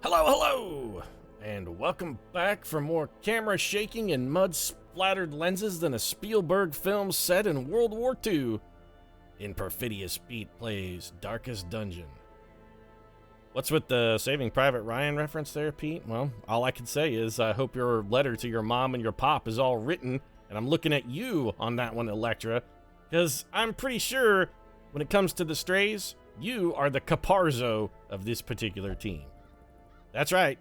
Hello, hello! And welcome back for more camera shaking and mud-splattered lenses than a Spielberg film set in World War II. In Perfidious Pete plays Darkest Dungeon. What's with the Saving Private Ryan reference there, Pete? Well, all I can say is I hope your letter to your mom and your pop is all written, and I'm looking at you on that one, Electra, because I'm pretty sure when it comes to the strays, you are the Caparzo of this particular team. That's right.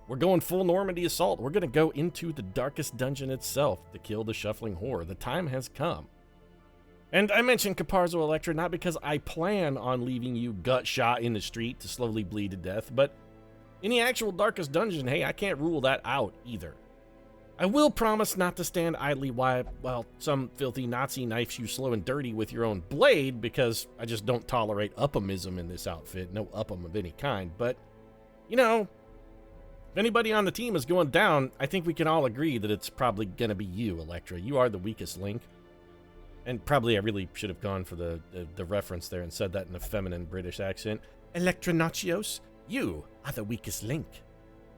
We're going full Normandy assault. We're going to go into the darkest dungeon itself to kill the shuffling horror. The time has come. And I mentioned Caparzo Electra not because I plan on leaving you gut shot in the street to slowly bleed to death, but in the actual darkest dungeon, hey, I can't rule that out either. I will promise not to stand idly while some filthy Nazi knifes you slow and dirty with your own blade, because I just don't tolerate upamism in this outfit. No upum of any kind, but you know, if anybody on the team is going down, I think we can all agree that it's probably gonna be you, Electra. You are the weakest link. And probably I really should have gone for the reference there and said that in a feminine British accent. Electra Nachios, you are the weakest link.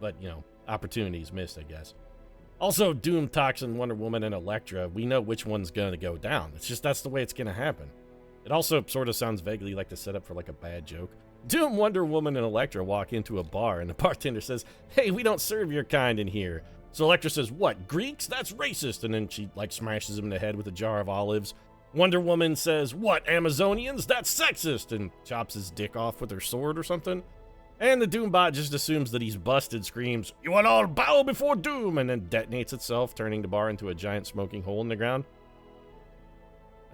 But, you know, opportunities missed, I guess. Also, Doom, Toxin, Wonder Woman, and Electra, we know which one's gonna go down. It's just that's the way it's gonna happen. It also sort of sounds vaguely like the setup for like a bad joke. Doom, Wonder Woman, and Electra walk into a bar, and the bartender says, "Hey, we don't serve your kind in here." So Electra says, "What, Greeks? That's racist." And then she, like, smashes him in the head with a jar of olives. Wonder Woman says, "What, Amazonians? That's sexist," and chops his dick off with her sword or something. And the Doombot just assumes that he's busted, screams, "You will all bow before Doom," and then detonates itself, turning the bar into a giant smoking hole in the ground.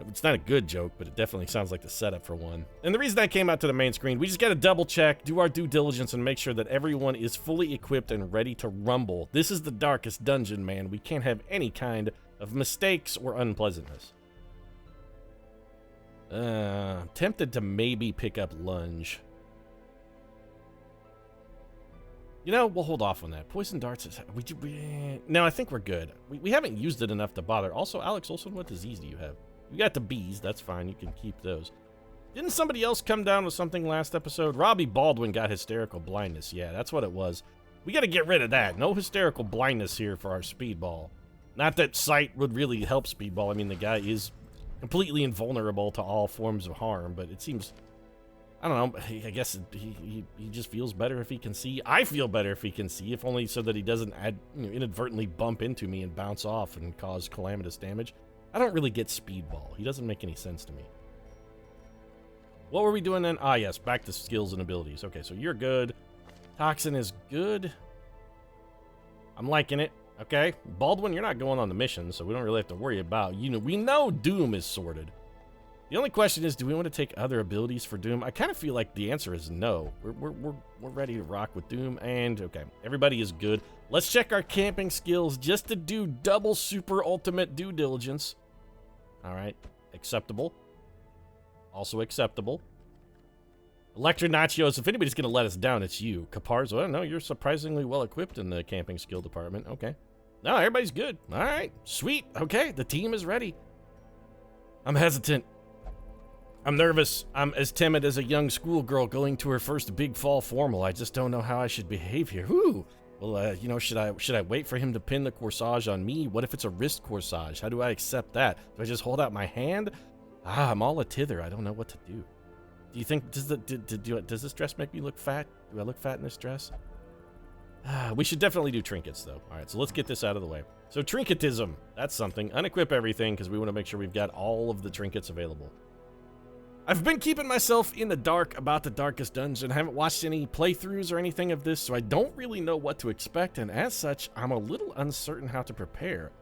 It's not a good joke, but it definitely sounds like the setup for one. And the reason I came out to the main screen, we just gotta double check, do our due diligence, and make sure that everyone is fully equipped and ready to rumble. This is the darkest dungeon, man. We can't have any kind of mistakes or unpleasantness. Tempted to maybe pick up lunge. You know, we'll hold off on that. Poison darts is... No, I think we're good. We haven't used it enough to bother. Also, Alex Olson, what disease do you have? You got the bees, that's fine, you can keep those. Didn't somebody else come down with something last episode? Robbie Baldwin got hysterical blindness. Yeah, that's what it was. We gotta get rid of that. No hysterical blindness here for our speedball. Not that sight would really help speedball. I mean, the guy is completely invulnerable to all forms of harm, but it seems... I don't know, I guess he just feels better if he can see. I feel better if he can see, if only so that he doesn't inadvertently bump into me and bounce off and cause calamitous damage. I don't really get speedball. He doesn't make any sense to me. What were we doing then? Ah, yes, back to skills and abilities. Okay, so you're good. Toxin is good. I'm liking it. Okay, Baldwin, you're not going on the mission, so we don't really have to worry about, you know, we know Doom is sorted. The only question is, do we want to take other abilities for Doom? I kind of feel like the answer is no. We're ready to rock with Doom, and okay, everybody is good. Let's check our camping skills just to do double super ultimate due diligence. All right, acceptable. Also acceptable. Electra Nachios, if anybody's going to let us down, it's you. Caparzo, I don't know, you're surprisingly well equipped in the camping skill department. Okay. No, everybody's good. All right, sweet. Okay, the team is ready. I'm hesitant. I'm nervous. I'm as timid as a young schoolgirl going to her first big fall formal. I just don't know how I should behave here. Whew. Well, you know, should I wait for him to pin the corsage on me? What if it's a wrist corsage? How do I accept that? Do I just hold out my hand? Ah, I'm all a tither. I don't know what to do. Do you think, does this dress make me look fat? Do I look fat in this dress? We should definitely do trinkets, though. All right, so let's get this out of the way. So trinketism, that's something. Unequip everything, because we want to make sure we've got all of the trinkets available. I've been keeping myself in the dark about the darkest dungeon. I haven't watched any playthroughs or anything of this, so I don't really know what to expect, and as such, I'm a little uncertain how to prepare.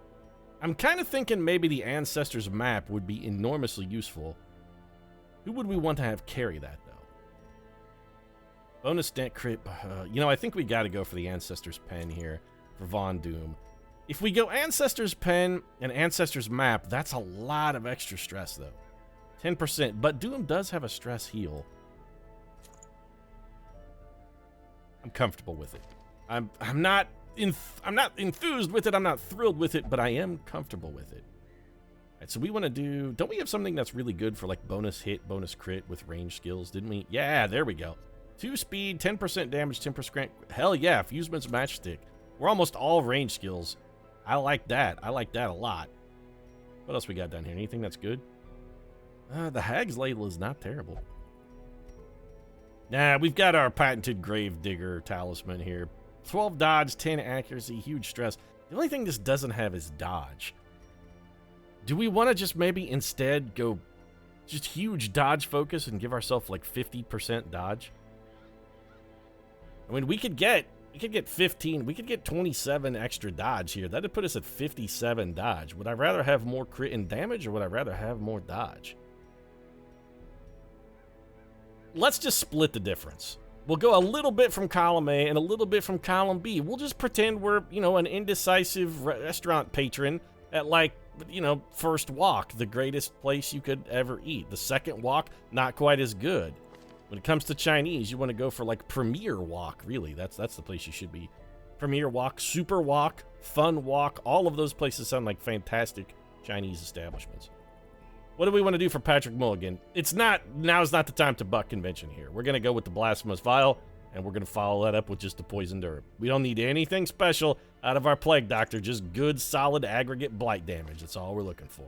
I'm kind of thinking maybe the Ancestors map would be enormously useful. Who would we want to have carry that, though? Bonus stat crit, you know, I think we got to go for the Ancestors pen here for Von Doom. If we go Ancestors pen and Ancestors map, that's a lot of extra stress, though. 10%, but Doom does have a stress heal. I'm comfortable with it. I'm not enthused with it. I'm not thrilled with it, but I am comfortable with it. All right, so we want to do... Don't we have something that's really good for like bonus hit, bonus crit with range skills, didn't we? Yeah, there we go. 2 speed, 10% damage, 10%. Hell yeah, Fusement's Matchstick. We're almost all range skills. I like that. I like that a lot. What else we got down here? Anything that's good? The Hag's Ladle is not terrible. Nah, we've got our patented Grave Digger talisman here. 12 dodge, 10 accuracy, huge stress. The only thing this doesn't have is dodge. Do we want to just maybe instead go just huge dodge focus and give ourselves like 50% dodge? I mean, we could get 15, we could get 27 extra dodge here. That'd put us at 57 dodge. Would I rather have more crit and damage, or would I rather have more dodge? Let's just split the difference. We'll go a little bit from column A and a little bit from column B. We'll just pretend we're, you know, an indecisive restaurant patron at, like, you know, first walk, the greatest place you could ever eat. The second walk, not quite as good. When it comes to Chinese, you want to go for, like, premier walk, really. That's the place you should be. Premier walk, super walk, fun walk. All of those places sound like fantastic Chinese establishments. What do we want to do for Patrick Mulligan? Now's not the time to buck convention here. We're going to go with the Blasphemous Vial, and we're going to follow that up with just the Poisoned Herb. We don't need anything special out of our Plague Doctor, just good, solid aggregate blight damage. That's all we're looking for.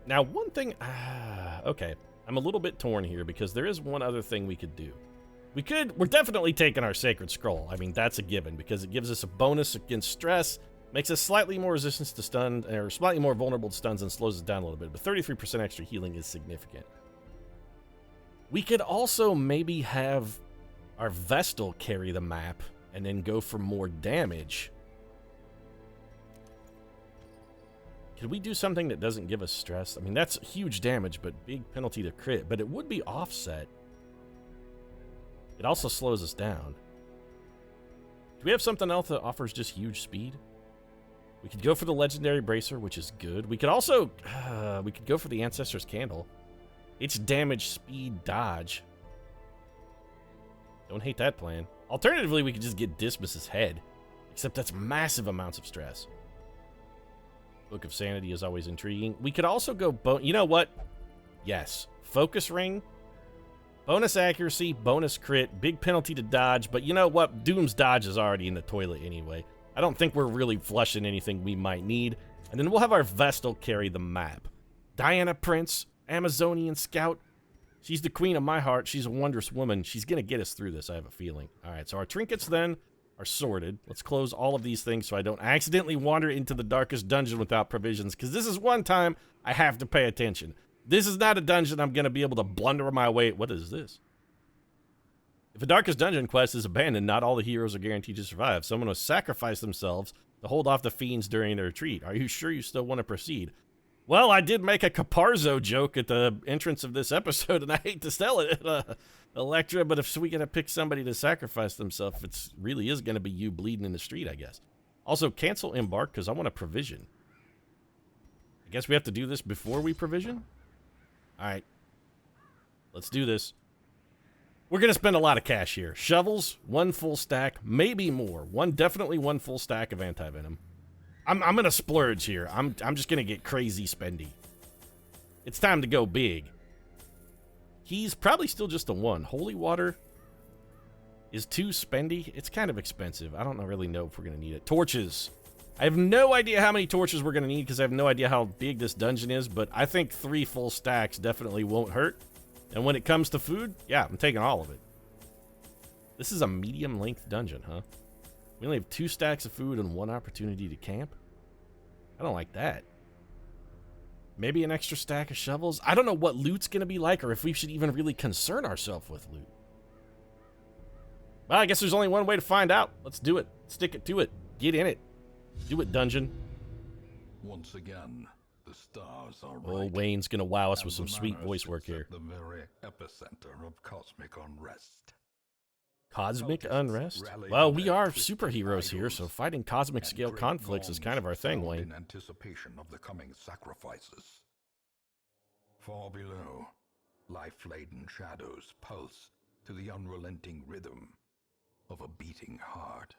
Now, one thing... okay, I'm a little bit torn here, because there is one other thing we could do. We're definitely taking our Sacred Scroll. I mean, that's a given, because it gives us a bonus against stress, makes us slightly more resistant to stun, or slightly more vulnerable to stuns, and slows us down a little bit, but 33% extra healing is significant. We could also maybe have our Vestal carry the map, and then go for more damage. Could we do something that doesn't give us stress? I mean, that's huge damage, but big penalty to crit, but it would be offset. It also slows us down. Do we have something else that offers just huge speed? We could go for the Legendary Bracer, which is good. We could also, we could go for the Ancestor's Candle. It's damage, speed, dodge. Don't hate that plan. Alternatively, we could just get Dismas's head. Except that's massive amounts of stress. Book of Sanity is always intriguing. We could also go, you know what? Yes. Focus Ring. Bonus accuracy, bonus crit, big penalty to dodge. But you know what? Doom's dodge is already in the toilet anyway. I don't think we're really flushing anything we might need. And then we'll have our Vestal carry the map. Diana Prince, Amazonian Scout. She's the queen of my heart. She's a wondrous woman. She's going to get us through this, I have a feeling. All right, so our trinkets then are sorted. Let's close all of these things so I don't accidentally wander into the darkest dungeon without provisions, because this is one time I have to pay attention. This is not a dungeon I'm going to be able to blunder my way. What is this? If a Darkest Dungeon quest is abandoned, not all the heroes are guaranteed to survive. Someone will sacrifice themselves to hold off the fiends during their retreat. Are you sure you still want to proceed? Well, I did make a Caparzo joke at the entrance of this episode, and I hate to sell it, Electra, but if we gotta pick somebody to sacrifice themselves, it really is going to be you bleeding in the street, I guess. Also, cancel Embark, because I want to provision. I guess we have to do this before we provision? Alright. Let's do this. We're going to spend a lot of cash here. Shovels, 1 full stack, maybe more. Definitely one full stack of anti-venom. I'm going to splurge here. I'm just going to get crazy spendy. It's time to go big. He's probably still just a 1. Holy Water is 2 spendy. It's kind of expensive. I don't really know if we're going to need it. Torches. I have no idea how many torches we're going to need because I have no idea how big this dungeon is, but I think 3 full stacks definitely won't hurt. And when it comes to food, yeah, I'm taking all of it. This is a medium-length dungeon, huh? We only have 2 stacks of food and 1 opportunity to camp? I don't like that. Maybe an extra stack of shovels? I don't know what loot's going to be like or if we should even really concern ourselves with loot. Well, I guess there's only one way to find out. Let's do it. Stick it to it. Get in it. Do it, dungeon. Once again, the stars are Oh, right, Wayne's gonna wow us with some and the sweet manor voice work sits here. at the very epicenter of cosmic unrest. Cosmic Cultists unrest? rally Well, to we their are twisted superheroes here, so idols, fighting cosmic and scale great conflicts is kind of our gongs thing, sound Wayne. in anticipation of the coming sacrifices. Far below, life-laden shadows pulse to the unrelenting rhythm of a beating heart.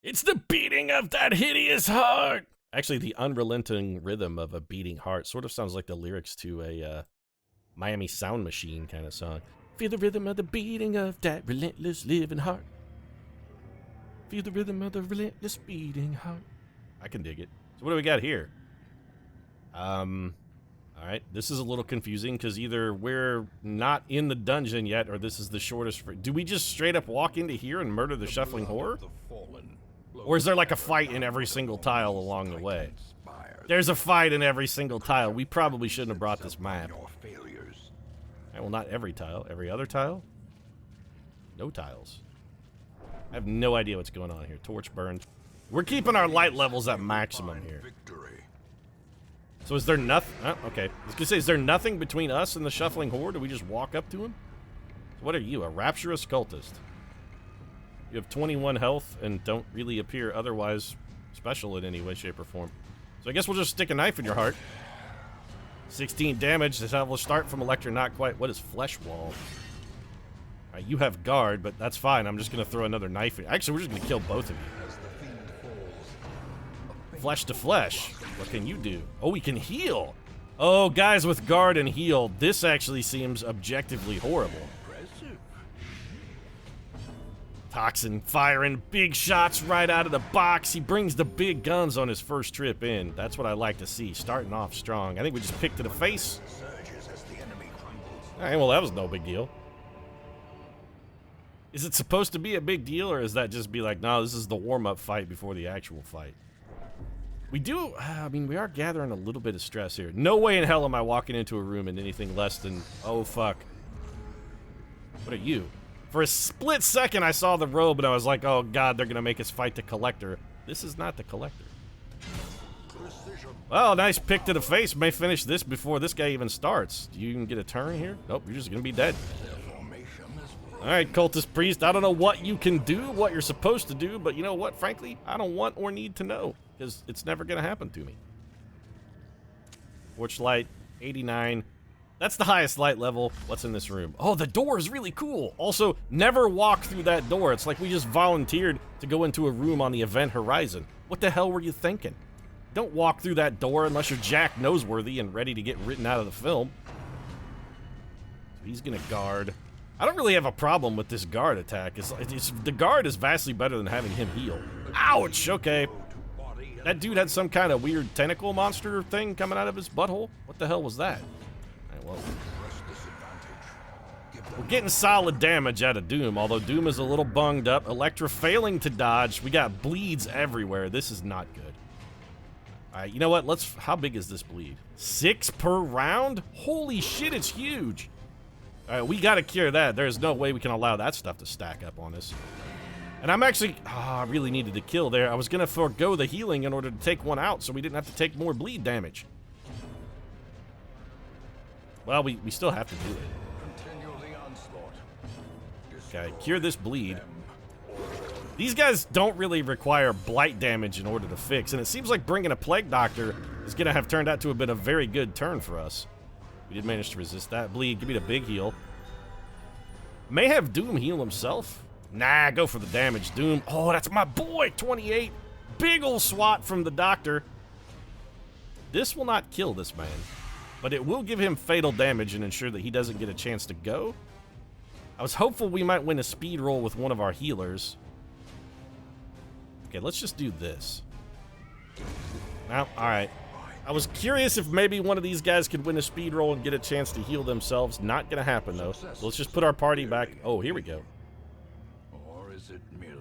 It's the beating of that hideous heart! Actually, the unrelenting rhythm of a beating heart sort of sounds like the lyrics to a Miami Sound Machine kind of song. Feel the rhythm of the beating of that relentless living heart. Feel the rhythm of the relentless beating heart. I can dig it. So what do we got here? All right, this is a little confusing because either we're not in the dungeon yet or this is the shortest. Do we just straight up walk into here and murder the shuffling horror? Or is there like a fight in every single tile along the way? There's a fight in every single tile. We probably shouldn't have brought this map. Right, well, not every tile. Every other tile? No tiles. I have no idea what's going on here. Torch burned. We're keeping our light levels at maximum here. So is there nothing? Oh, okay. I was gonna say, is there nothing between us and the shuffling horde? Do we just walk up to him? So what are you, a rapturous cultist? You have 21 health and don't really appear otherwise special in any way, shape, or form. So I guess we'll just stick a knife in your heart. 16 damage. This will start from Electra, not quite. What is flesh wall? Alright, you have guard, but that's fine. I'm just gonna throw another knife in. Actually, we're just gonna kill both of you. Flesh to flesh. What can you do? Oh, we can heal. Oh, guys with guard and heal. This actually seems objectively horrible. Toxin firing big shots right out of the box. He brings the big guns on his first trip in. That's what I like to see. Starting off strong. I think we just picked to the face. Alright, well, that was no big deal. Is it supposed to be a big deal, or is that just be like, no, this is the warm-up fight before the actual fight? We do, I mean, we are gathering a little bit of stress here. No way in hell am I walking into a room in anything less than, oh, fuck. What are you? For a split second, I saw the robe, and I was like, oh, God, they're going to make us fight the Collector. This is not the Collector. Well, nice pick to the face. May finish this before this guy even starts. Do you even get a turn here? Nope, you're just going to be dead. Alright, Cultist Priest, I don't know what you can do, what you're supposed to do, but you know what? Frankly, I don't want or need to know, because it's never going to happen to me. Torchlight, 89. That's the highest light level. What's in this room? Oh, the door is really cool. Also, never walk through that door. It's like we just volunteered to go into a room on the event horizon. What the hell were you thinking? Don't walk through that door unless you're Jack Noseworthy and ready to get written out of the film. So he's going to guard. I don't really have a problem with this guard attack. The guard is vastly better than having him heal. Ouch! Okay. That dude had some kind of weird tentacle monster thing coming out of his butthole. What the hell was that? Alright, well. We're getting solid damage out of Doom, although Doom is a little bunged up. Electra failing to dodge. We got bleeds everywhere. This is not good. Alright, you know what? How big is this bleed? 6 per round? Holy shit, it's huge! Alright, we gotta cure that. There's no way we can allow that stuff to stack up on us. And I'm actually... I really needed to kill there. I was gonna forego the healing in order to take one out so we didn't have to take more bleed damage. Well, we still have to do it. Okay, cure this bleed. These guys don't really require blight damage in order to fix, and it seems like bringing a Plague Doctor is gonna have turned out to have been a very good turn for us. We did manage to resist that. Bleed, give me the big heal. May have Doom heal himself. Nah, go for the damage, Doom. Oh, that's my boy, 28. Big ol' swat from the Doctor. This will not kill this man, but it will give him fatal damage and ensure that he doesn't get a chance to go. I was hopeful we might win a speed roll with one of our healers. Okay, let's just do this. Well, alright. I was curious if maybe one of these guys could win a speed roll and get a chance to heal themselves. Not gonna happen, though. So let's just put our party back. Oh, here we go.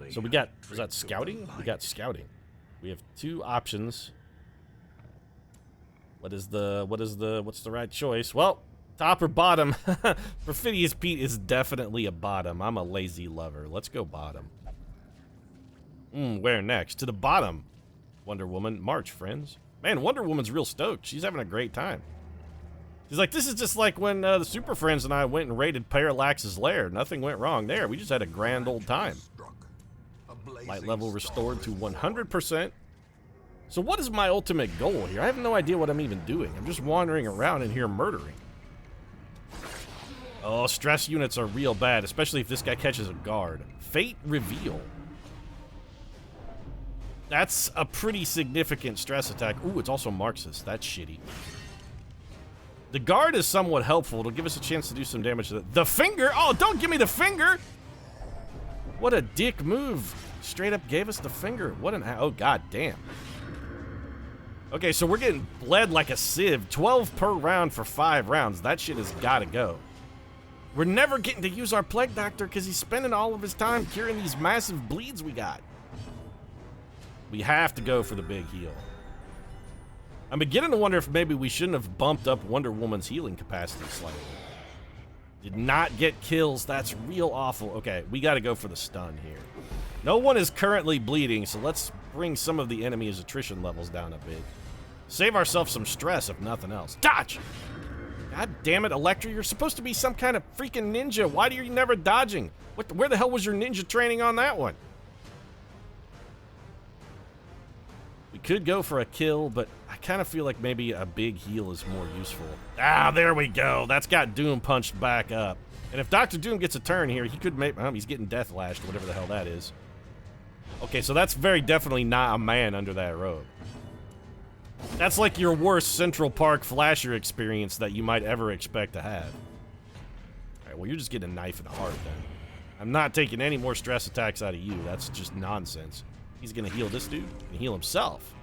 So we got... Was that scouting? We got scouting. We have 2 options. What's the right choice? Well, top or bottom? Perfidious Pete is definitely a bottom. I'm a lazy lover. Let's go bottom. Where next? To the bottom. Wonder Woman. March, friends. Man, Wonder Woman's real stoked. She's having a great time. She's like, this is just like when the Super Friends and I went and raided Parallax's lair. Nothing went wrong there. We just had a grand old time. Light level restored to 100%. So what is my ultimate goal here? I have no idea what I'm even doing. I'm just wandering around in here murdering. Oh, stress units are real bad, especially if this guy catches a guard. Fate reveal. That's a pretty significant stress attack. Ooh, it's also Marxist. That's shitty. The guard is somewhat helpful. It'll give us a chance to do some damage to the finger. Oh, don't give me the finger. What a dick move. Straight up gave us the finger. What an... Oh, god damn. Okay, so we're getting bled like a sieve. 12 per round for 5 rounds. That shit has got to go. We're never getting to use our Plague Doctor because he's spending all of his time curing these massive bleeds we got. We have to go for the big heal. I'm beginning to wonder if maybe we shouldn't have bumped up Wonder Woman's healing capacity slightly. Did not get kills. That's real awful. Okay, we got to go for the stun here. No one is currently bleeding, so let's bring some of the enemy's attrition levels down a bit. Save ourselves some stress, if nothing else. Dodge! God damn it, Elektra, you're supposed to be some kind of freaking ninja. Why are you never dodging? Where the hell was your ninja training on that one? We could go for a kill, but I kind of feel like maybe a big heal is more useful. Ah, there we go. That's got Doom punched back up. And if Dr. Doom gets a turn here, he could make... he's getting death lashed, or whatever the hell that is. Okay, so that's very definitely not a man under that robe. That's like your worst Central Park flasher experience that you might ever expect to have. Alright, well, you're just getting a knife in the heart then. I'm not taking any more stress attacks out of you. That's just nonsense. He's gonna heal this dude. He can heal himself.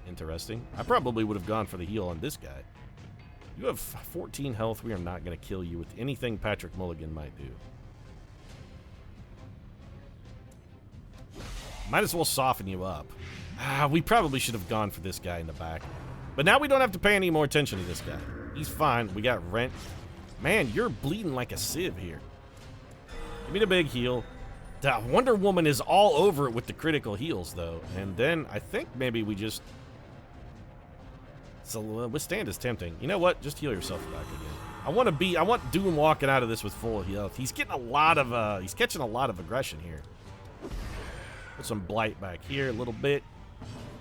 Interesting. I probably would have gone for the heal on this guy. You have 14 health. We are not gonna kill you with anything Patrick Mulligan might do. Might as well soften you up. We probably should have gone for this guy in the back. But now we don't have to pay any more attention to this guy. He's fine. We got rent. Man, you're bleeding like a sieve here. Give me the big heal. Wonder Woman is all over it with the critical heals, though. And then I think maybe we just... So withstand is tempting. You know what? Just heal yourself back again. I want Doom walking out of this with full health. He's getting a lot of, he's catching a lot of aggression here. Put some blight back here a little bit.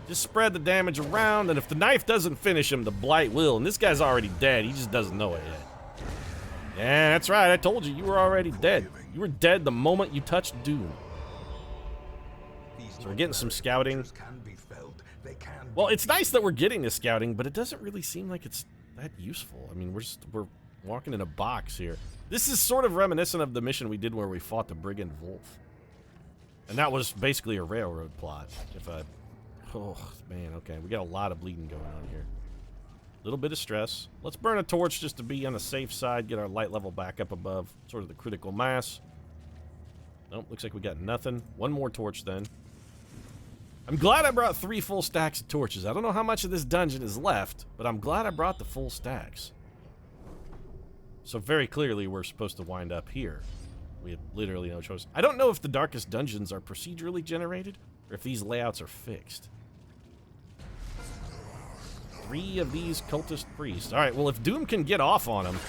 Just spread the damage around, and if the knife doesn't finish him, the blight will. And this guy's already dead. He just doesn't know it yet. Yeah, that's right. I told you were already dead. You were dead the moment you touched Doom. So we're getting some scouting. Well, it's nice that we're getting this scouting, but it doesn't really seem like it's that useful. I mean, we're walking in a box here. This is sort of reminiscent of the mission we did where we fought the Brigand Wolf. And that was basically a railroad plot. Oh, man, okay. We got a lot of bleeding going on here. A little bit of stress. Let's burn a torch just to be on the safe side, get our light level back up above sort of the critical mass. Nope, looks like we got nothing. One more torch then. I'm glad I brought 3 full stacks of torches. I don't know how much of this dungeon is left, but I'm glad I brought the full stacks. So very clearly we're supposed to wind up here. We had literally no choice. I don't know if the darkest dungeons are procedurally generated or if these layouts are fixed. 3 of these cultist priests. Alright, well, if Doom can get off on him...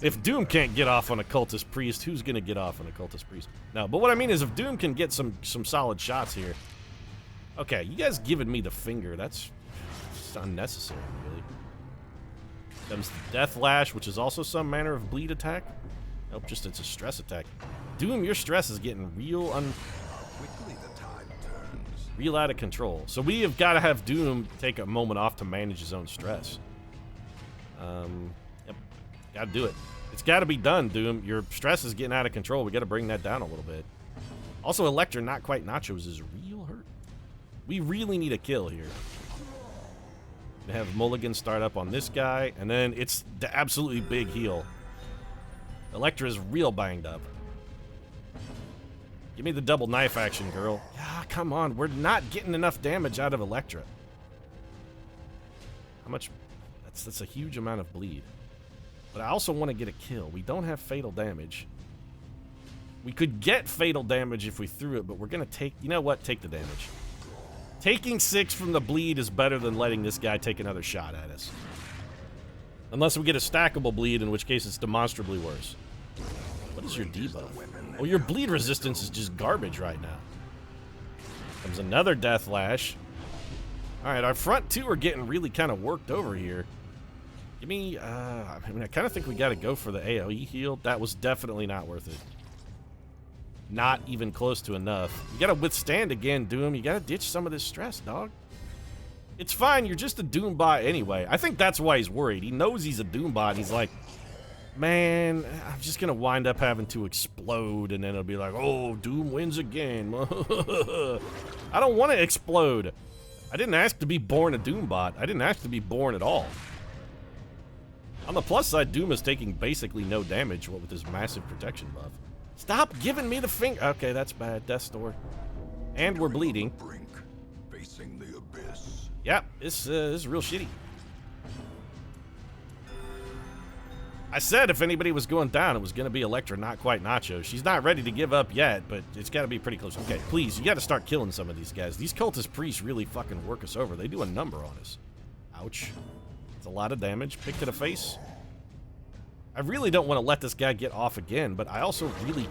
if Doom can't get off on a cultist priest, who's gonna get off on a cultist priest? No, but what I mean is if Doom can get some solid shots here... Okay, you guys giving me the finger. That's unnecessary, really. Comes the Death Lash, which is also some manner of bleed attack. Nope, just it's a stress attack. Doom, your stress is getting real real out of control. So we have got to have Doom take a moment off to manage his own stress. Yep, got to do it. It's got to be done, Doom. Your stress is getting out of control. We got to bring that down a little bit. Also, Elektra, not quite nachos, is real hurt. We really need a kill here. To have Mulligan start up on this guy, and then it's the absolutely big heal. Elektra is real banged up. Give me the double knife action, girl. Ah, come on. We're not getting enough damage out of Elektra. How much? That's a huge amount of bleed. But I also want to get a kill. We don't have fatal damage. We could get fatal damage if we threw it, but we're going to take... You know what? Take the damage. Taking 6 from the bleed is better than letting this guy take another shot at us. Unless we get a stackable bleed, in which case it's demonstrably worse. What is your debuff? Oh, your bleed resistance is just garbage right now. Comes another Death Lash. Alright, our front 2 are getting really kind of worked over here. Give me, I mean, I kind of think we got to go for the AoE heal. That was definitely not worth it. not even close to enough. You gotta withstand again, Doom. You gotta ditch some of this stress, dog. It's fine, you're just a Doom bot anyway. I think that's why he's worried. He knows he's a Doom bot, and he's like, man, I'm just gonna wind up having to explode, and then it'll be like, oh, Doom wins again. I don't want to explode. I didn't ask to be born a Doom bot. I didn't ask to be born at all. On the plus side, Doom is taking basically no damage with his massive protection buff. Stop giving me the finger. Okay, that's bad. Death's Door. And we're bleeding. Brink, facing the abyss. Yep, this is real shitty. I said if anybody was going down, it was going to be Electra, not quite Nacho. She's not ready to give up yet, but it's got to be pretty close. Okay, please, you got to start killing some of these guys. These cultist priests really fucking work us over. They do a number on us. Ouch. It's a lot of damage. Pick to the face. I really don't want to let this guy get off again, but I also really...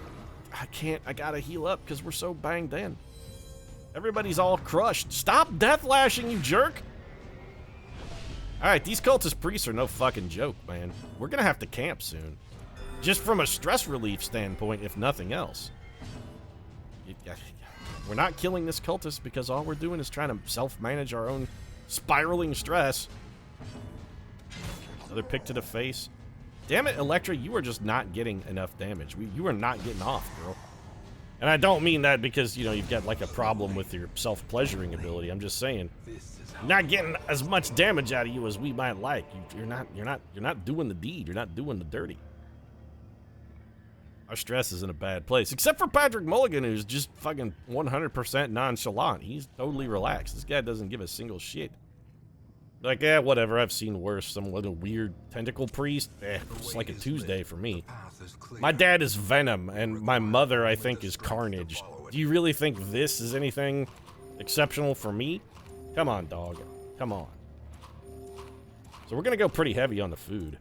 I can't. I got to heal up because we're so banged in. Everybody's all crushed. Stop death lashing, you jerk! Alright, these cultist priests are no fucking joke, man. We're gonna have to camp soon. Just from a stress relief standpoint, if nothing else. We're not killing this cultist because all we're doing is trying to self-manage our own spiraling stress. Another pick to the face. Damn it, Electra, you are just not getting enough damage. You are not getting off, girl. And I don't mean that because, you know, you've got like a problem with your self-pleasuring ability. I'm just saying, not getting as much damage out of you as we might like. You're not doing the deed. You're not doing the dirty. Our stress is in a bad place, except for Patrick Mulligan, who's just fucking 100% nonchalant. He's totally relaxed. This guy doesn't give a single shit. Like, yeah, whatever. I've seen worse. Some little weird tentacle priest. It's like a Tuesday for me. My dad is Venom, and my mother, I think, is Carnage. Do you really think this is anything exceptional for me? Come on, dog. Come on. So we're gonna go pretty heavy on the food.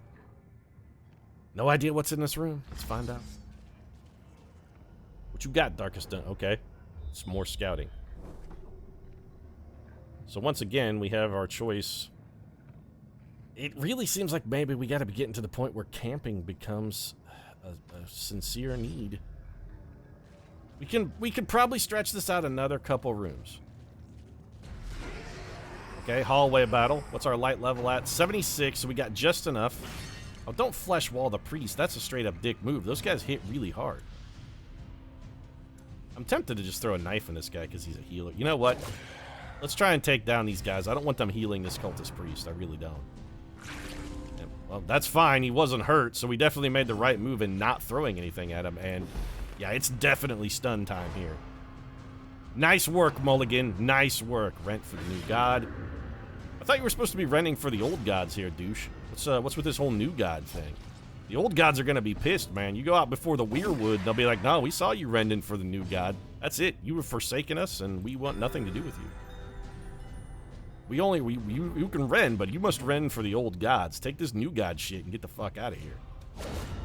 No idea what's in this room. Let's find out. What you got, Darkest Dun? Okay. Some more scouting. So once again, we have our choice. It really seems like maybe we gotta be getting to the point where camping becomes a sincere need. We could probably stretch this out another couple rooms. Okay, hallway battle. What's our light level at? 76, so we got just enough. Oh, don't flesh wall the priest. That's a straight up dick move. Those guys hit really hard. I'm tempted to just throw a knife in this guy because he's a healer. You know what? Let's try and take down these guys. I don't want them healing this cultist priest. I really don't. And, well, that's fine. He wasn't hurt, so we definitely made the right move in not throwing anything at him. And, yeah, it's definitely stun time here. Nice work, Mulligan. Nice work. Rent for the new god. I thought you were supposed to be renting for the old gods here, douche. What's with this whole new god thing? The old gods are going to be pissed, man. You go out before the Weirwood, they'll be like, no, we saw you rending for the new god. That's it. You have forsaken us, and we want nothing to do with you. You can rend, but you must rend for the old gods. Take this new god shit and get the fuck out of here.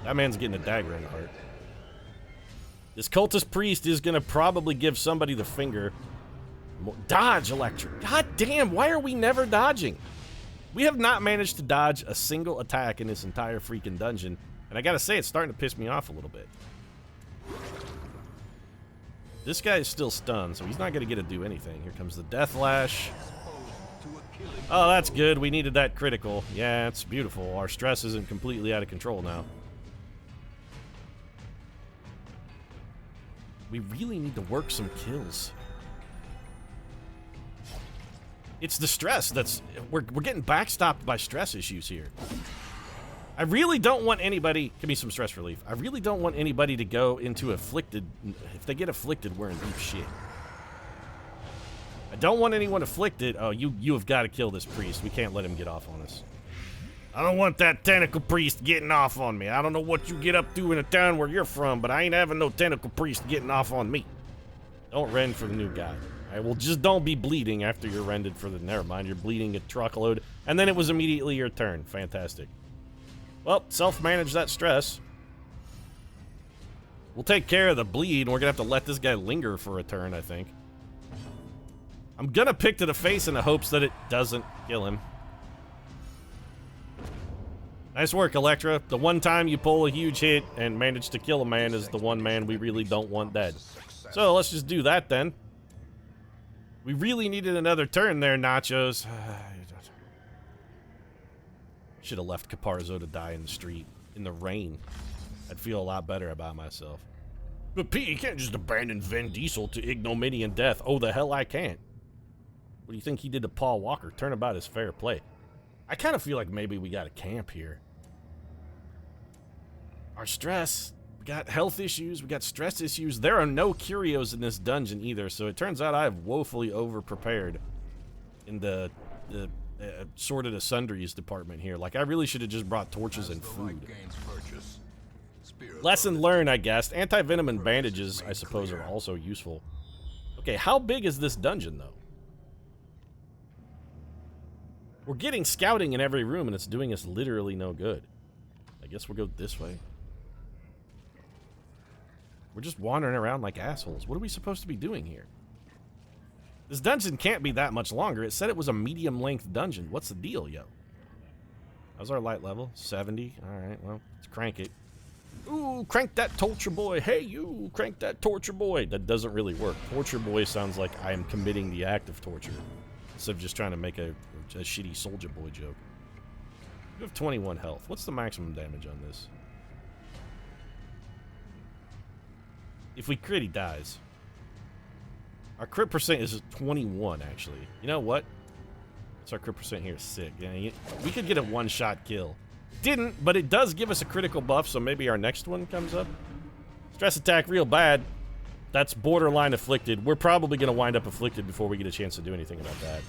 That man's getting a dagger in the heart. This cultist priest is gonna probably give somebody the finger. Dodge, Electra. God damn, why are we never dodging? We have not managed to dodge a single attack in this entire freaking dungeon. And I gotta say, it's starting to piss me off a little bit. This guy is still stunned, so he's not gonna get to do anything. Here comes the Death Lash. Oh, that's good. We needed that critical. Yeah, it's beautiful. Our stress isn't completely out of control now. We really need to work some kills. It's the stress that's... We're getting backstopped by stress issues here. I really don't want anybody... Give me some stress relief. I really don't want anybody to go into afflicted... If they get afflicted, we're in deep shit. I don't want anyone afflicted. Oh, you have got to kill this priest. We can't let him get off on us. I don't want that tentacle priest getting off on me. I don't know what you get up to in a town where you're from, but I ain't having no tentacle priest getting off on me. Don't rend for the new guy. All right, well, just don't be bleeding after you're rended for the... Never mind, you're bleeding a truckload, and then it was immediately your turn. Fantastic. Well, self-manage that stress. We'll take care of the bleed, and we're going to have to let this guy linger for a turn, I think. I'm gonna pick to the face in the hopes that it doesn't kill him. Nice work, Electra. The one time you pull a huge hit and manage to kill a man is the one man we really don't want dead. So let's just do that then. We really needed another turn there, Nachos. Should have left Caparzo to die in the street, in the rain. I'd feel a lot better about myself. But Pete, you can't just abandon Vin Diesel to ignominy and death. Oh, the hell I can't. What do you think he did to Paul Walker? Turnabout is fair play. I kind of feel like maybe we got a camp here. Our stress, we got health issues, we got stress issues. There are no curios in this dungeon either, so it turns out I have woefully over-prepared in the sorted of sundries department here. Like, I really should have just brought torches and food. Lesson learned, I guess. Anti-venom and bandages, I suppose, are also useful. Okay, how big is this dungeon, though? We're getting scouting in every room, and it's doing us literally no good. I guess we'll go this way. We're just wandering around like assholes. What are we supposed to be doing here? This dungeon can't be that much longer. It said it was a medium-length dungeon. What's the deal, yo? How's our light level? 70. All right, well, let's crank it. Ooh, crank that torture boy. Hey, you, crank that torture boy. That doesn't really work. Torture boy sounds like I am committing the act of torture instead of just trying to make a shitty soldier boy joke. You have 21 health. What's the maximum damage on this? If we crit, he dies. Our crit percent is 21, actually. You know what? What's our crit percent here? Sick. Yeah, we could get a one-shot kill. Didn't, but it does give us a critical buff, so maybe our next one comes up. Stress attack real bad. That's borderline afflicted. We're probably going to wind up afflicted before we get a chance to do anything about that.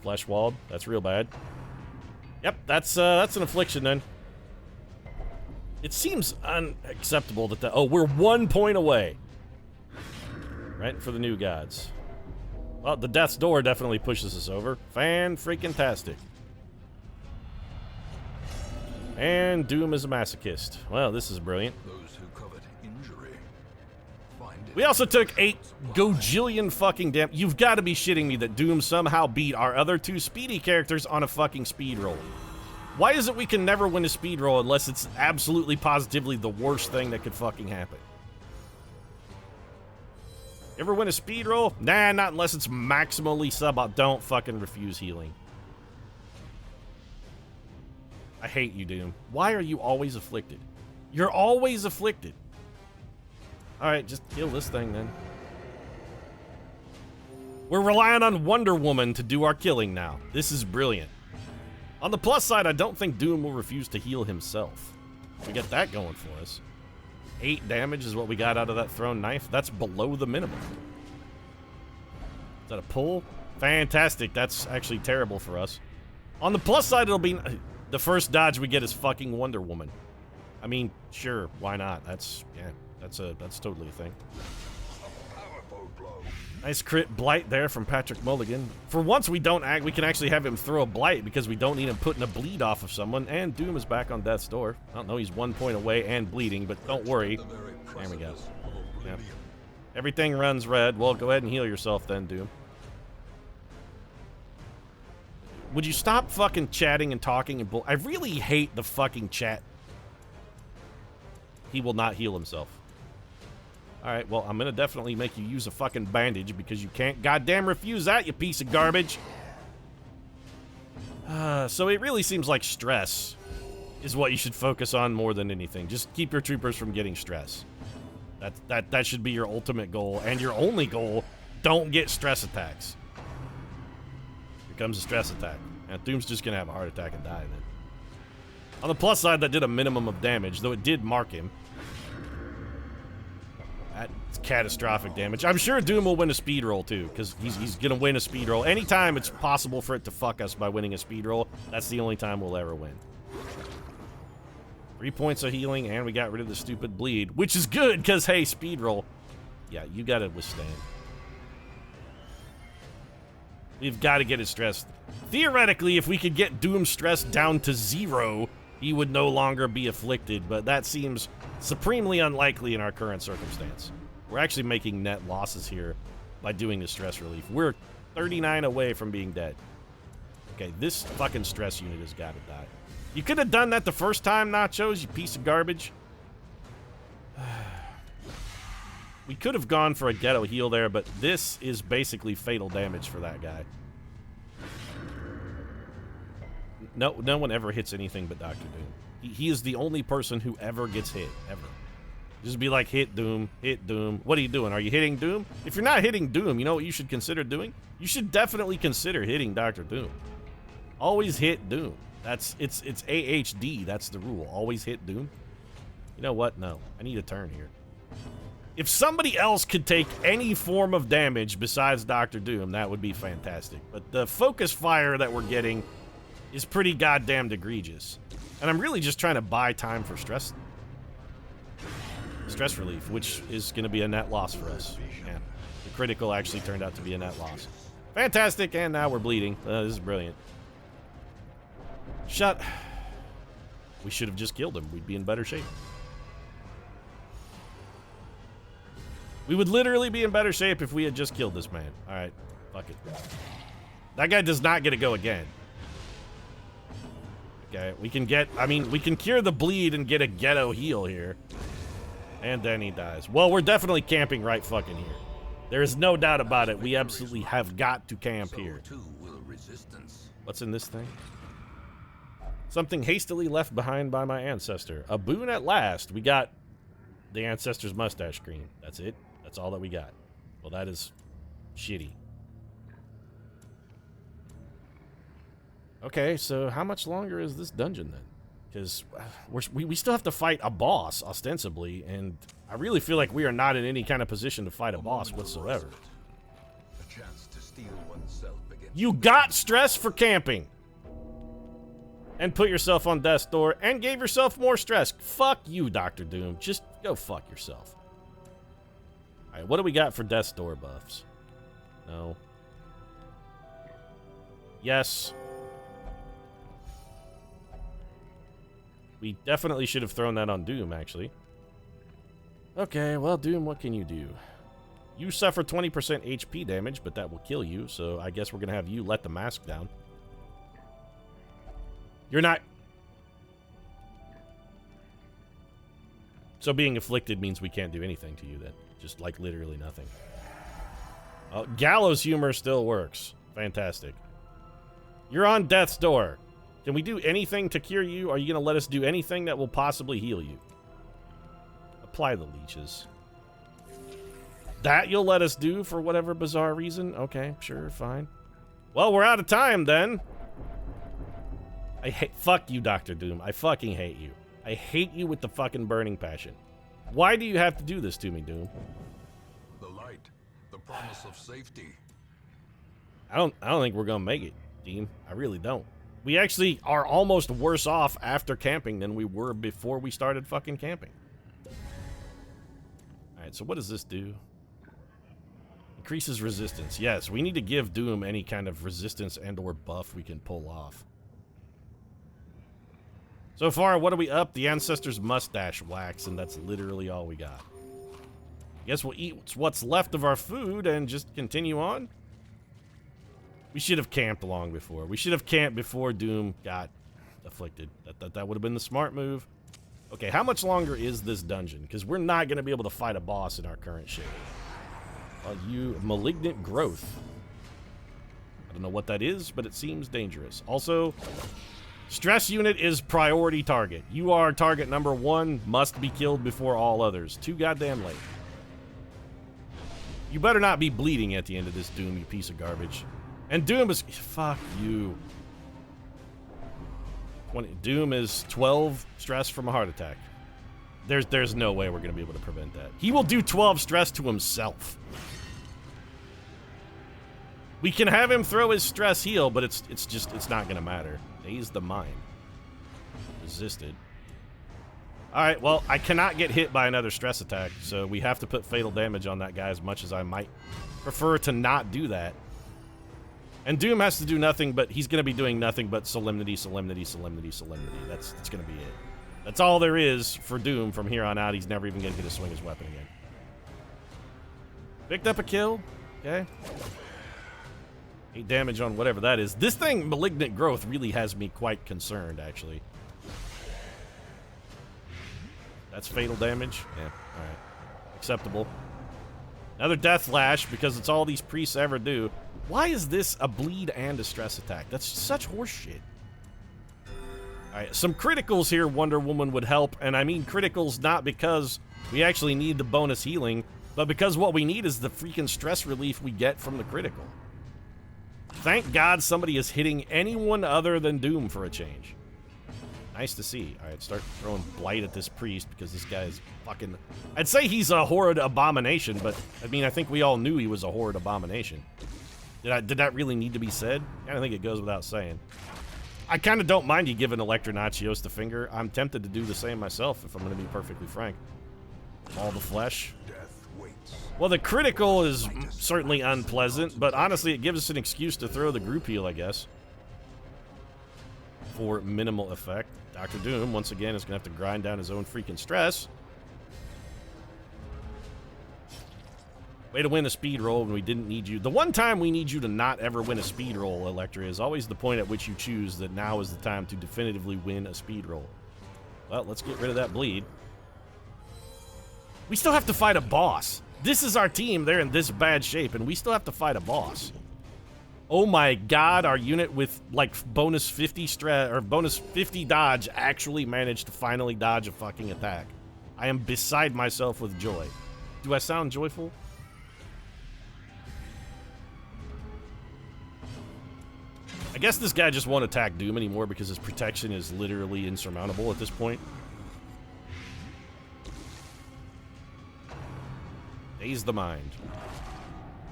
Flesh walled. That's real bad. Yep, that's an affliction then. It seems unacceptable that oh, we're 1 point away. Right, for the new gods. Well, the death's door definitely pushes us over. Fan-freaking-tastic. And Doom is a masochist. Well, this is brilliant. Those who covet injury find it. We also took 8 gojillion fucking damage. You've got to be shitting me that Doom somehow beat our other 2 speedy characters on a fucking speed roll. Why is it we can never win a speed roll unless it's absolutely positively the worst thing that could fucking happen? Ever win a speed roll? Nah, not unless it's maximally sub. Don't fucking refuse healing. I hate you, Doom. Why are you always afflicted? You're always afflicted. Alright, just kill this thing then. We're relying on Wonder Woman to do our killing now. This is brilliant. On the plus side, I don't think Doom will refuse to heal himself. We get that going for us. 8 damage is what we got out of that thrown knife. That's below the minimum. Is that a pull? Fantastic. That's actually terrible for us. On the plus side, it'll be... The first dodge we get is fucking Wonder Woman. I mean, sure, why not? That's totally a thing. Nice crit blight there from Patrick Mulligan. For once we can actually have him throw a blight because we don't need him putting a bleed off of someone, and Doom is back on death's door. I don't know, he's 1 point away and bleeding, but don't worry. There we go. Yeah. Everything runs red. Well, go ahead and heal yourself then, Doom. Would you stop fucking chatting and talking and I really hate the fucking chat. He will not heal himself. Alright, well, I'm gonna definitely make you use a fucking bandage because you can't goddamn refuse that, you piece of garbage. So it really seems like stress is what you should focus on more than anything. Just keep your troopers from getting stress. That should be your ultimate goal, and your only goal. Don't get stress attacks. Here comes a stress attack. And Doom's just gonna have a heart attack and die then. On the plus side, that did a minimum of damage, though it did mark him. That's catastrophic damage. I'm sure Doom will win a speed roll too, because he's gonna win a speed roll. Anytime it's possible for it to fuck us by winning a speed roll, that's the only time we'll ever win. 3 points of healing, and we got rid of the stupid bleed, which is good, because, hey, speed roll. Yeah, you gotta withstand. We've got to get his stress. Theoretically, if we could get Doom's stress down to 0, he would no longer be afflicted, but that seems supremely unlikely in our current circumstance. We're actually making net losses here by doing the stress relief. We're 39 away from being dead. Okay, this fucking stress unit has got to die. You could have done that the first time, Nachos, you piece of garbage. We could have gone for a ghetto heal there, but this is basically fatal damage for that guy. No one ever hits anything but Dr. Doom. He is the only person who ever gets hit, ever. Just be like, hit Doom, hit Doom. What are you doing? Are you hitting Doom? If you're not hitting Doom, you know what you should consider doing? You should definitely consider hitting Dr. Doom. Always hit Doom. It's AHD, that's the rule. Always hit Doom. You know what? No, I need a turn here. If somebody else could take any form of damage besides Dr. Doom, that would be fantastic. But the focus fire that we're getting is pretty goddamn egregious. And I'm really just trying to buy time for stress relief, which is going to be a net loss for us. Yeah. The critical actually turned out to be a net loss. Fantastic, and now we're bleeding. This is brilliant. We should have just killed him. We'd be in better shape. We would literally be in better shape if we had just killed this man. Alright, fuck it. That guy does not get to go again. Okay, we can cure the bleed and get a ghetto heal here. And then he dies. Well, we're definitely camping right fucking here. There is no doubt about it. We absolutely have got to camp here. What's in this thing? Something hastily left behind by my ancestor. A boon at last. We got the ancestor's mustache cream. That's it. That's all that we got. Well, that is shitty. Okay, so how much longer is this dungeon then? Because we still have to fight a boss, ostensibly, and I really feel like we are not in any kind of position to fight a boss whatsoever. A chance to steel oneself against You got stress for camping! And put yourself on death's door and gave yourself more stress. Fuck you, Dr. Doom. Just go fuck yourself. Alright, what do we got for death's door buffs? No. Yes. We definitely should have thrown that on Doom, actually. Okay, well, Doom, what can you do? You suffer 20% HP damage, but that will kill you, so I guess we're going to have you let the mask down. You're not... So being afflicted means we can't do anything to you then. Just, like, literally nothing. Oh, gallows humor still works. Fantastic. You're on death's door. Can we do anything to cure you? Are you going to let us do anything that will possibly heal you? Apply the leeches. That you'll let us do for whatever bizarre reason? Okay, sure, fine. Well, we're out of time then. Fuck you, Dr. Doom. I fucking hate you. I hate you with the fucking burning passion. Why do you have to do this to me, Doom? the light, the promise of safety. I don't think we're gonna make it, Dean. I really don't. We actually are almost worse off after camping than we were before we started fucking camping. Alright, so what does this do? Increases resistance. Yes, we need to give Doom any kind of resistance and or buff we can pull off. So far, what are we up? The Ancestor's Mustache Wax, and that's literally all we got. Guess we'll eat what's left of our food and just continue on. We should have camped long before. We should have camped before Doom got afflicted. That would have been the smart move. Okay, how much longer is this dungeon? Because we're not going to be able to fight a boss in our current shape. You malignant growth. I don't know what that is, but it seems dangerous. Also, stress unit is priority target. You are target number 1, must be killed before all others. Too goddamn late. You better not be bleeding at the end of this, Doom, you piece of garbage. And Doom is... Fuck you. Doom is 12 stress from a heart attack. There's no way we're going to be able to prevent that. He will do 12 stress to himself. We can have him throw his stress heal, but it's not going to matter. He's the mind. Resisted. Alright, well, I cannot get hit by another stress attack, so we have to put fatal damage on that guy as much as I might prefer to not do that. And Doom has to do nothing, but he's going to be doing nothing but solemnity, solemnity, solemnity, solemnity. That's going to be it. That's all there is for Doom from here on out. He's never even going to get to swing his weapon again. Picked up a kill. Okay. 8 damage on whatever that is. This thing, Malignant Growth, really has me quite concerned, actually. That's fatal damage. Yeah, alright. Acceptable. Another death lash, because it's all these priests ever do. Why is this a bleed and a stress attack? That's such horseshit. Alright, some criticals here, Wonder Woman, would help. And I mean criticals not because we actually need the bonus healing, but because what we need is the freaking stress relief we get from the critical. Thank God somebody is hitting anyone other than Doom for a change. Nice to see. Alright, start throwing blight at this priest because this guy is fucking... I'd say he's a horrid abomination, but I mean, I think we all knew he was a horrid abomination. Did that really need to be said? I don't think it goes without saying. I kind of don't mind you giving Electronachios the finger. I'm tempted to do the same myself, if I'm going to be perfectly frank. All the flesh. Well, the critical is certainly unpleasant, but honestly, it gives us an excuse to throw the group heal, I guess. For minimal effect. Dr. Doom, once again, is going to have to grind down his own freaking stress. Way to win a speed roll when we didn't need you. The one time we need you to not ever win a speed roll, Electra, is always the point at which you choose that now is the time to definitively win a speed roll. Well, let's get rid of that bleed. We still have to fight a boss. This is our team. They're in this bad shape, and we still have to fight a boss. Oh my God, our unit with like bonus 50 stress or bonus 50 dodge actually managed to finally dodge a fucking attack. I am beside myself with joy. Do I sound joyful? I guess this guy just won't attack Doom anymore because his protection is literally insurmountable at this point. Daze the mind.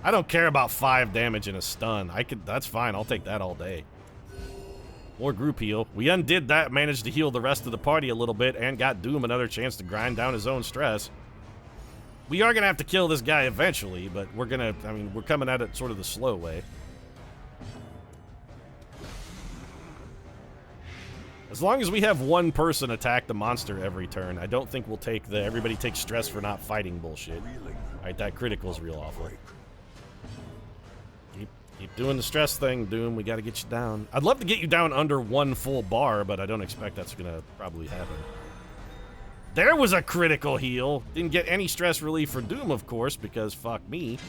I don't care about 5 damage and a stun. That's fine. I'll take that all day. More group heal. We undid that, managed to heal the rest of the party a little bit, and got Doom another chance to grind down his own stress. We are gonna have to kill this guy eventually, but we're coming at it sort of the slow way. As long as we have one person attack the monster every turn, I don't think we'll take the everybody takes stress for not fighting bullshit. Alright, that critical's real awful. Keep doing the stress thing, Doom. We gotta get you down. I'd love to get you down under 1 full bar, but I don't expect that's gonna probably happen. There was a critical heal. Didn't get any stress relief for Doom, of course, because fuck me.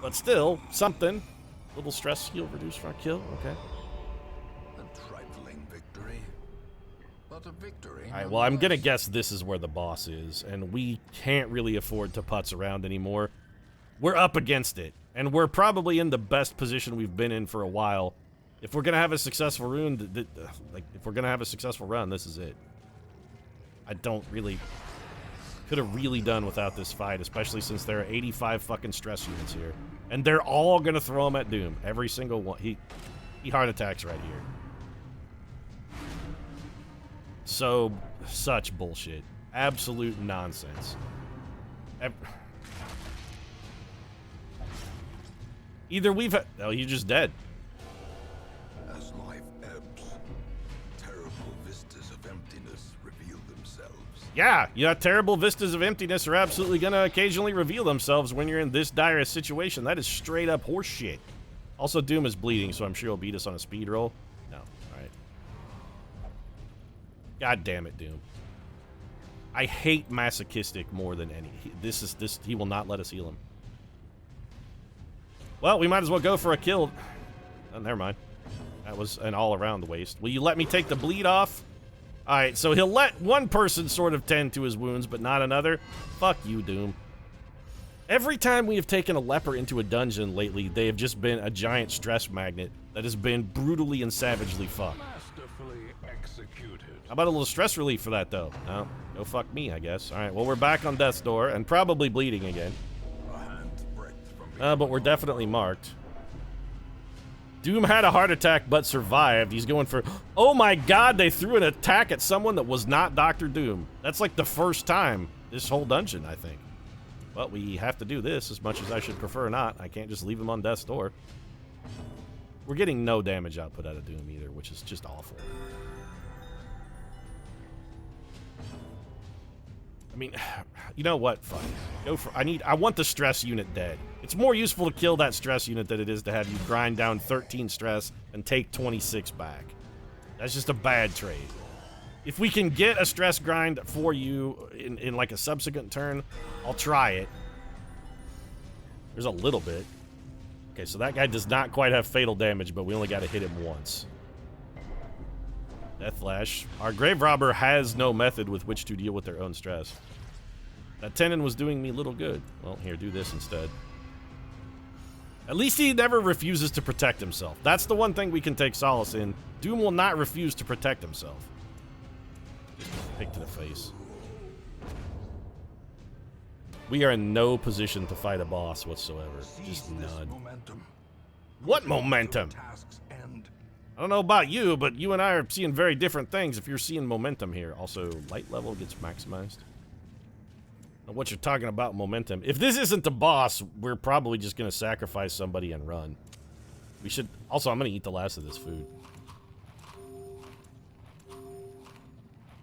But still, something. Little stress heal reduced for a kill, okay. Alright, well, I'm gonna guess this is where the boss is, and we can't really afford to putz around anymore. We're up against it, and we're probably in the best position we've been in for a while. If we're gonna have a successful run, this is it. I don't really... Could have really done without this fight, especially since there are 85 fucking stress units here. And they're all gonna throw him at Doom. Every single one. He heart attacks right here. So, such bullshit. Absolute nonsense. Either we've... Oh, you're just dead. As life ebbs, terrible vistas of emptiness reveal themselves. Yeah, terrible vistas of emptiness are absolutely gonna occasionally reveal themselves when you're in this dire a situation. That is straight up horse shit. Also, Doom is bleeding, so I'm sure he'll beat us on a speed roll. No, alright. God damn it, Doom. I hate masochistic more than any. He will not let us heal him. Well, we might as well go for a kill. Oh, never mind. That was an all-around waste. Will you let me take the bleed off? Alright, so he'll let one person sort of tend to his wounds, but not another. Fuck you, Doom. Every time we have taken a leper into a dungeon lately, they have just been a giant stress magnet that has been brutally and savagely fucked. How about a little stress relief for that, though? No, go fuck me, I guess. Alright, well, we're back on death's door, and probably bleeding again. But we're definitely marked. Doom had a heart attack, but survived. He's going for... Oh my god, they threw an attack at someone that was not Dr. Doom. That's like the first time this whole dungeon, I think. But we have to do this, as much as I should prefer not. I can't just leave him on death's door. We're getting no damage output out of Doom either, which is just awful. I mean, you know what? Fuck. Go for... I want the stress unit dead. It's more useful to kill that stress unit than it is to have you grind down 13 stress and take 26 back. That's just a bad trade. If we can get a stress grind for you in like a subsequent turn, I'll try it. There's a little bit. Okay, so that guy does not quite have fatal damage, but we only got to hit him once. Death Flash. Our Grave Robber has no method with which to deal with their own stress. That tenon was doing me little good. Well, here, do this instead. At least he never refuses to protect himself. That's the one thing we can take solace in. Doom will not refuse to protect himself. Just a pick to the face. We are in no position to fight a boss whatsoever. Just none. What momentum? I don't know about you, but you and I are seeing very different things if you're seeing momentum here. Also, light level gets maximized. Now, what you're talking about momentum. If this isn't the boss, we're probably just going to sacrifice somebody and run. We should... Also, I'm going to eat the last of this food.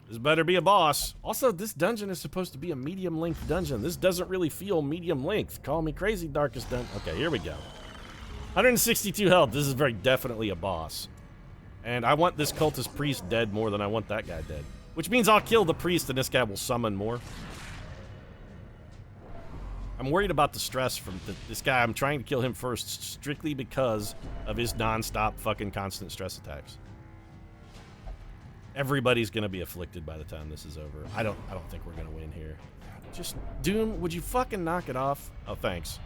This better be a boss. Also, this dungeon is supposed to be a medium-length dungeon. This doesn't really feel medium-length. Call me crazy, Darkest Dungeon. Okay, here we go. 162 health. This is very definitely a boss. And I want this cultist priest dead more than I want that guy dead. Which means I'll kill the priest and this guy will summon more. I'm worried about the stress from this guy. I'm trying to kill him first strictly because of his non-stop fucking constant stress attacks. Everybody's gonna be afflicted by the time this is over. I don't think we're gonna win here. Just, Doom, would you fucking knock it off? Oh, thanks.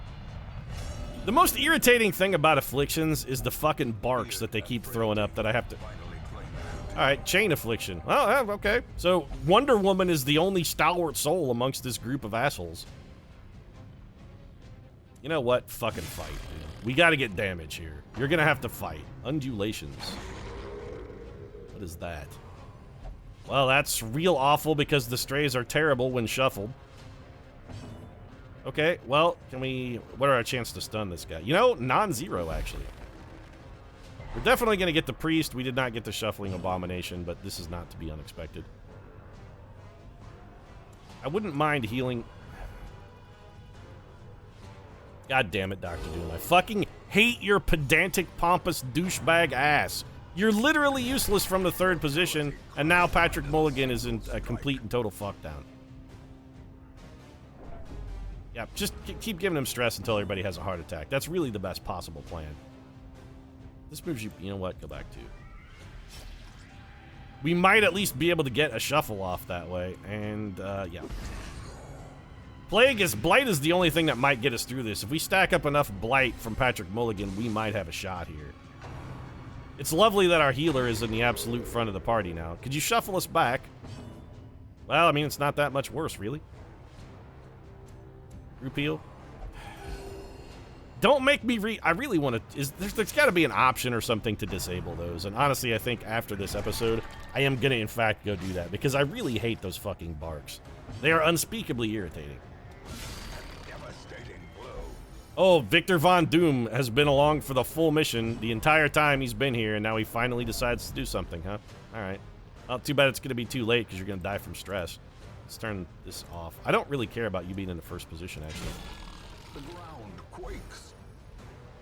The most irritating thing about afflictions is the fucking barks that they keep throwing up that I have to... Alright, chain affliction. Oh, okay. So, Wonder Woman is the only stalwart soul amongst this group of assholes. You know what? Fucking fight, dude. We gotta get damage here. You're gonna have to fight. Undulations. What is that? Well, that's real awful because the strays are terrible when shuffled. Okay, well, can we... What are our chances to stun this guy? You know, non-zero, actually. We're definitely going to get the priest. We did not get the shuffling abomination, but this is not to be unexpected. I wouldn't mind healing... God damn it, Dr. Doom. I fucking hate your pedantic, pompous douchebag ass. You're literally useless from the third position, and now Patrick Mulligan is in a complete and total fuckdown. Yeah, just keep giving him stress until everybody has a heart attack. That's really the best possible plan. This moves you... You know what? Go back to... We might at least be able to get a shuffle off that way, and, yeah. Blight is the only thing that might get us through this. If we stack up enough Blight from Patrick Mulligan, we might have a shot here. It's lovely that our healer is in the absolute front of the party now. Could you shuffle us back? Well, I mean, it's not that much worse, really. Group heal. Don't make me I really want to... There's got to be an option or something to disable those. And honestly, I think after this episode, I am going to, in fact, go do that. Because I really hate those fucking barks. They are unspeakably irritating. Oh, Victor Von Doom has been along for the full mission the entire time he's been here, and now he finally decides to do something, huh? Alright. Well, too bad it's going to be too late, because you're going to die from stress. Let's turn this off. I don't really care about you being in the first position, actually. The ground quakes.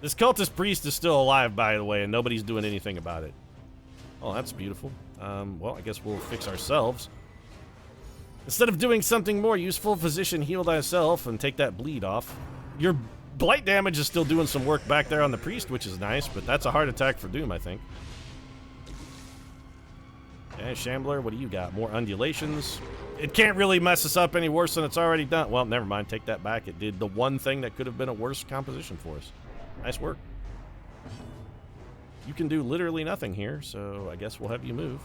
This cultist priest is still alive, by the way, and nobody's doing anything about it. Oh, that's beautiful. Well, I guess we'll fix ourselves. Instead of doing something more useful, physician, heal thyself and take that bleed off. Your blight damage is still doing some work back there on the priest, which is nice, but that's a heart attack for Doom, I think. Okay, Shambler, what do you got? More undulations. It can't really mess us up any worse than it's already done. Well, never mind, take that back. It did the one thing that could have been a worse composition for us. Nice work. You can do literally nothing here, so I guess we'll have you move.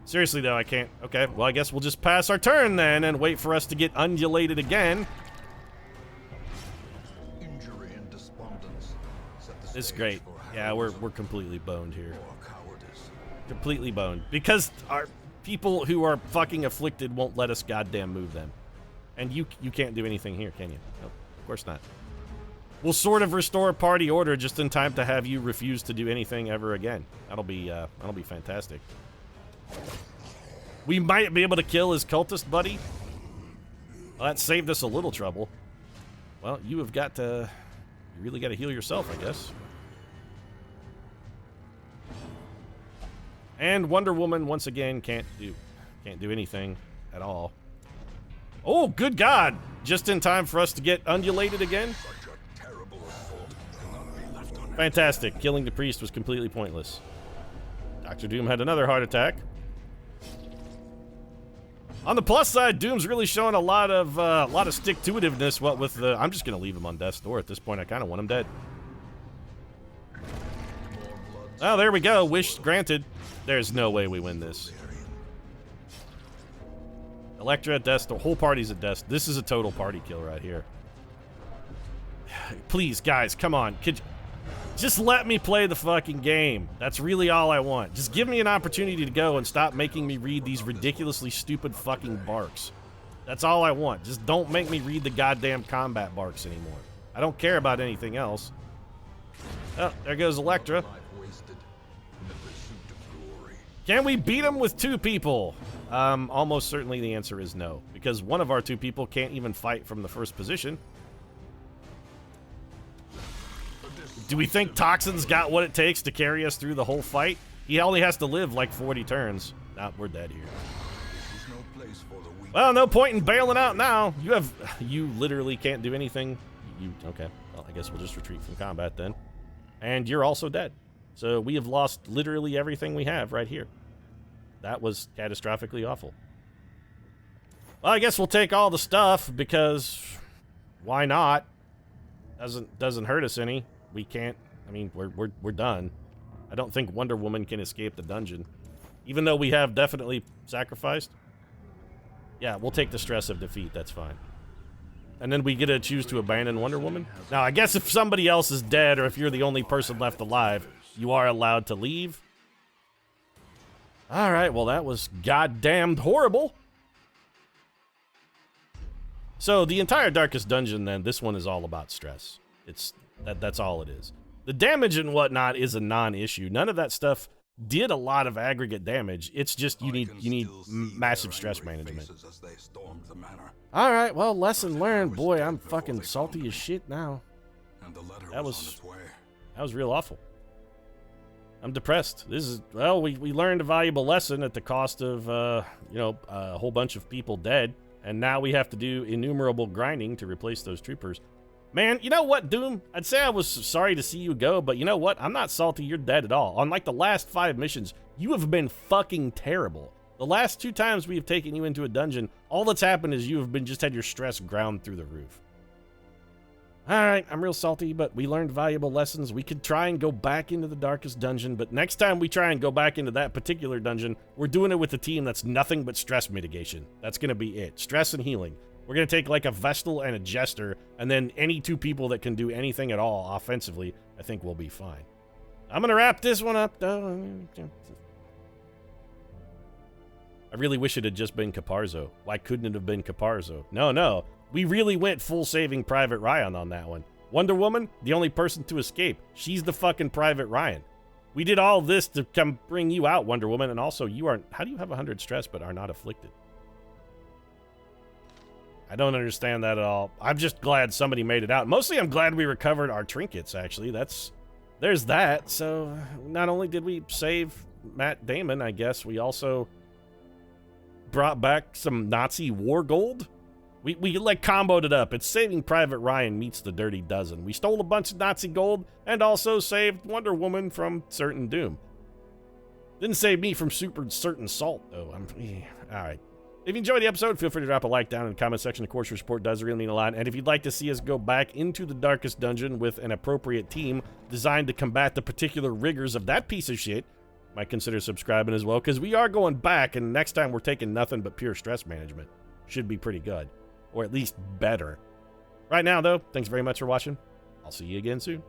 Seriously, though, I can't... Okay, well, I guess we'll just pass our turn, then, and wait for us to get undulated again. Injury and despondence set the It's stage great. for Yeah, we're heroism completely boned here. or cowardice. Completely boned. Because our people who are fucking afflicted won't let us goddamn move them. And you can't do anything here, can you? Nope, of course not. We'll sort of restore party order just in time to have you refuse to do anything ever again. That'll be fantastic. We might be able to kill his cultist buddy. Well, that saved us a little trouble. Well, you have got to... You really got to heal yourself, I guess. And Wonder Woman, once again, can't do anything at all. Oh, good God! Just in time for us to get undulated again? Fantastic. Killing the priest was completely pointless. Dr. Doom had another heart attack. On the plus side, Doom's really showing a lot of stick-to-itiveness. What with the... I'm just going to leave him on death's door at this point. I kind of want him dead. Oh, there we go. Wish granted. There's no way we win this. Elektra at death. The whole party's at death. This is a total party kill right here. Please, guys, come on. Could you... Just let me play the fucking game. That's really all I want. Just give me an opportunity to go and stop making me read these ridiculously stupid fucking barks. That's all I want. Just don't make me read the goddamn combat barks anymore. I don't care about anything else. Oh, there goes Elektra. Can we beat him with 2 people? Almost certainly the answer is no, because one of our 2 people can't even fight from the first position. Do we think Toxin's got what it takes to carry us through the whole fight? He only has to live like 40 turns. Nah, we're dead here. Well, no point in bailing out now. You literally can't do anything. Okay, well, I guess we'll just retreat from combat then. And you're also dead. So we have lost literally everything we have right here. That was catastrophically awful. Well, I guess we'll take all the stuff because why not? Doesn't hurt us any. We can't, I mean, we're done. I don't think Wonder Woman can escape the dungeon. Even though we have definitely sacrificed. Yeah, we'll take the stress of defeat, that's fine. And then we get to choose to abandon Wonder Woman. Now, I guess if somebody else is dead or if you're the only person left alive, you are allowed to leave. Alright, well that was goddamned horrible. So, the entire Darkest Dungeon then, this one is all about stress. That's all it is. The damage and whatnot is a non-issue. None of that stuff did a lot of aggregate damage. It's just you need massive stress management. All right, well, lesson learned. Boy, I'm fucking salty as shit now. That was real awful. I'm depressed. This is, well, we learned a valuable lesson at the cost of a whole bunch of people dead, and now we have to do innumerable grinding to replace those troopers. Man, you know what, Doom? I'd say I was sorry to see you go, but you know what? I'm not salty you're dead at all. On like the last 5 missions, you have been fucking terrible. The last 2 times we have taken you into a dungeon, all that's happened is you have just had your stress ground through the roof. Alright, I'm real salty, but we learned valuable lessons. We could try and go back into the Darkest Dungeon, but next time we try and go back into that particular dungeon, we're doing it with a team that's nothing but stress mitigation. That's gonna be it. Stress and healing. We're going to take like a Vestal and a Jester, and then any 2 people that can do anything at all offensively, I think we'll be fine. I'm going to wrap this one up, though. I really wish it had just been Caparzo. Why couldn't it have been Caparzo? No. We really went full Saving Private Ryan on that one. Wonder Woman, the only person to escape. She's the fucking Private Ryan. We did all this to come bring you out, Wonder Woman, and also you aren't... How do you have 100 stress but are not afflicted? I don't understand that at all. I'm just glad somebody made it out. Mostly I'm glad we recovered our trinkets, actually. There's that. So, not only did we save Matt Damon, I guess, we also brought back some Nazi war gold. We like comboed it up. It's Saving Private Ryan meets the Dirty Dozen. We stole a bunch of Nazi gold and also saved Wonder Woman from certain doom. Didn't save me from certain salt, though. Alright. If you enjoyed the episode, feel free to drop a like down in the comment section. Of course, your support does really mean a lot. And if you'd like to see us go back into the Darkest Dungeon with an appropriate team designed to combat the particular rigors of that piece of shit, might consider subscribing as well, because we are going back, and next time we're taking nothing but pure stress management. Should be pretty good. Or at least better. Right now, though, thanks very much for watching. I'll see you again soon.